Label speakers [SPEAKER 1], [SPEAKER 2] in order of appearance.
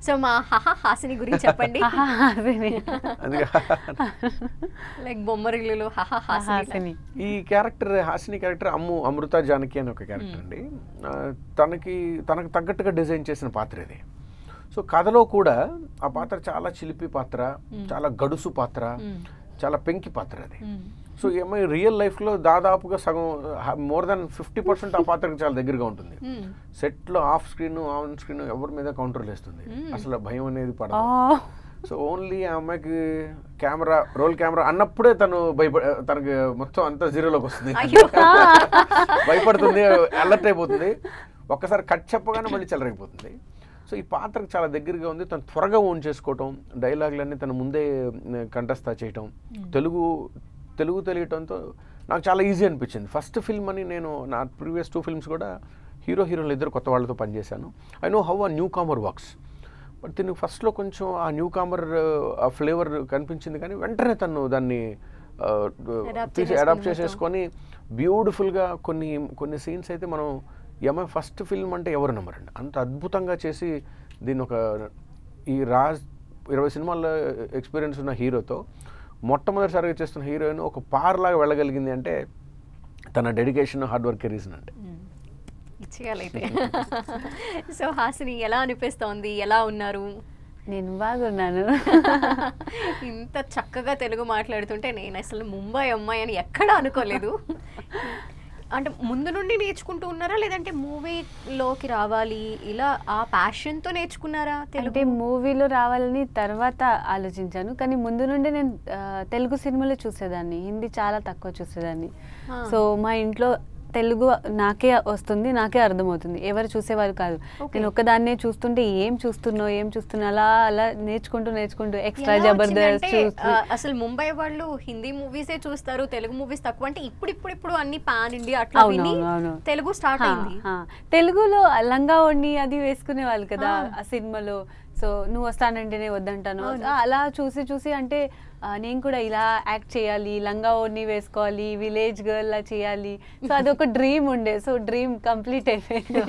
[SPEAKER 1] So మా హాసిని గురించి చెప్పండి. లైక్ బొమ్మరిల్లులో హాసిని.
[SPEAKER 2] ఈ క్యారెక్టర్ హాసిని క్యారెక్టర్ అమృత జానకి అని ఒక క్యారెక్టర్ అండి. తనకు తగ్గట్టుగా డిజైన్ చేసిన పాత్ర ఇది. సో కథలో కూడా ఆ పాత్ర చాలా చిలిపి పాత్ర, చాలా గడుసు పాత్ర, చాలా పెంకి పాత్ర అది. సో ఏమో రియల్ లైఫ్లో దాదాపుగా సగం మోర్ దాన్ 50% ఆ పాత్రకు చాలా దగ్గరగా ఉంటుంది. సెట్లో ఆఫ్ స్క్రీన్ ఆన్ స్క్రీన్ ఎవరి మీద కౌంటర్ వేస్తుంది, అసలు భయం అనేది పడదు. సో ఓన్లీ ఆ అమ్మాయికి రోల్ కెమెరా అన్నప్పుడే తనకి మొత్తం అంతా జీరోలోకి వస్తుంది, భయపడుతుంది, అలర్ట్ అయిపోతుంది. ఒక్కసారి కట్ చెప్పగానే మళ్ళీ చెలరైపోతుంది. సో ఈ పాత్రకు చాలా దగ్గరగా ఉంది. తను త్వరగా ఓన్ చేసుకోవటం, డైలాగులన్నీ తను ముందే కంఠస్థ చేయటం, తెలుగు తెలియటంతో నాకు చాలా ఈజీ అనిపించింది. ఫస్ట్ ఫిల్మ్ అని నేను నా ప్రీవియస్ 2 ఫిల్మ్స్ కూడా హీరోలు ఇద్దరు కొత్త వాళ్ళతో పనిచేశాను. ఐ నో హౌ ఆ న్యూ కామర్ వర్క్స్. బట్ దీనికి ఫస్ట్లో కొంచెం ఆ న్యూ కామర్ ఆ ఫ్లేవర్ కనిపించింది, కానీ వెంటనే తను దాన్ని అడాప్ట్ చేసేసుకొని బ్యూటిఫుల్గా కొన్ని సీన్స్ అయితే మనం ఏమో ఫస్ట్ ఫిల్మ్ అంటే ఎవరు నమ్మరండి, అంత అద్భుతంగా చేసి దీన్ని ఈ 20 సినిమాల్లో ఎక్స్పీరియన్స్ ఉన్న హీరోతో మొట్టమొదటిసారిగా చేస్తున్న హీరోయిన్ ఒక పార్లాగా వెళ్ళగలిగింది అంటే తన డెడికేషన్, హార్డ్ వర్క్ రీజన్ అంటే.
[SPEAKER 1] ఇచ్చేయాలైతే. సో హాసిని ఎలా అనిపిస్తోంది, ఎలా ఉన్నారు?
[SPEAKER 3] నేను బాగున్నాను.
[SPEAKER 1] ఇంత చక్కగా తెలుగు మాట్లాడుతుంటే నేను అసలు ముంబై అమ్మాయి అని ఎక్కడా అనుకోలేదు. అంటే ముందు నుండి నేర్చుకుంటూ ఉన్నారా, లేదంటే మూవీలోకి రావాలి ఇలా ఆ ప్యాషన్తో నేర్చుకున్నారా?
[SPEAKER 3] అంటే మూవీలో రావాలని తర్వాత ఆలోచించాను, కానీ ముందు నుండి నేను తెలుగు సినిమాలు చూసేదాన్ని, హిందీ చాలా తక్కువ చూసేదాన్ని. సో మా ఇంట్లో తెలుగు నాకే వస్తుంది, నాకే అర్థమవుతుంది, ఎవరు చూసేవారు కాదు. నేను ఒక్కదాన్నే చూస్తుంటే ఏం చూస్తున్నా అలా నేర్చుకుంటూ ఎక్స్ట్రా జబర్దస్త్.
[SPEAKER 1] అసలు ముంబై వాళ్ళు హిందీ మూవీసే చూస్తారు, తెలుగు మూవీస్ తక్కువ. అంటే ఇప్పుడు అన్ని పాన్ ఇండియా అట్లా తెలుగు స్టార్ట్ అయింది.
[SPEAKER 3] తెలుగులో లంగా ఓణి అది వేసుకునే వాళ్ళు కదా ఆ సినిమాలో. సో నువ్వు వస్తానంటేనే వద్దంటాను, అలా చూసి అంటే నేను కూడా ఇలా యాక్ట్ చేయాలి, లంగా ఓణి వేసుకోవాలి, విలేజ్ గర్ల్ లా చేయాలి. సో అదొక డ్రీమ్ ఉండే. సో డ్రీమ్ కంప్లీట్ అయిపోయింది.